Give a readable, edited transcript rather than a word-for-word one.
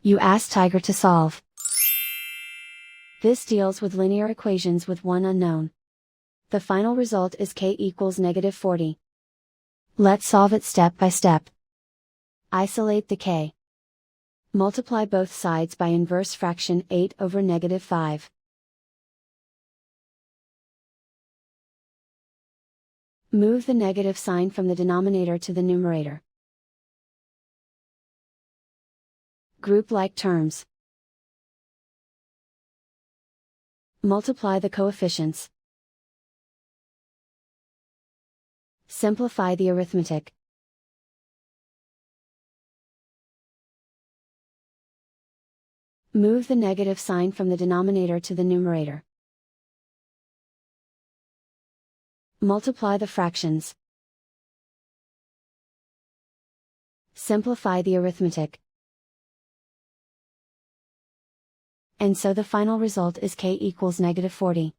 You ask Tiger to solve. This deals with linear equations with one unknown. The final result is k equals -40. Let's solve it step by step. Isolate the k. Multiply both sides by inverse fraction 8 over -5. Move the negative sign from the denominator to the numerator. Group like terms. Multiply the coefficients. Simplify the arithmetic. Move the negative sign from the denominator to the numerator. Multiply the fractions. Simplify the arithmetic. And so the final result is k equals -40.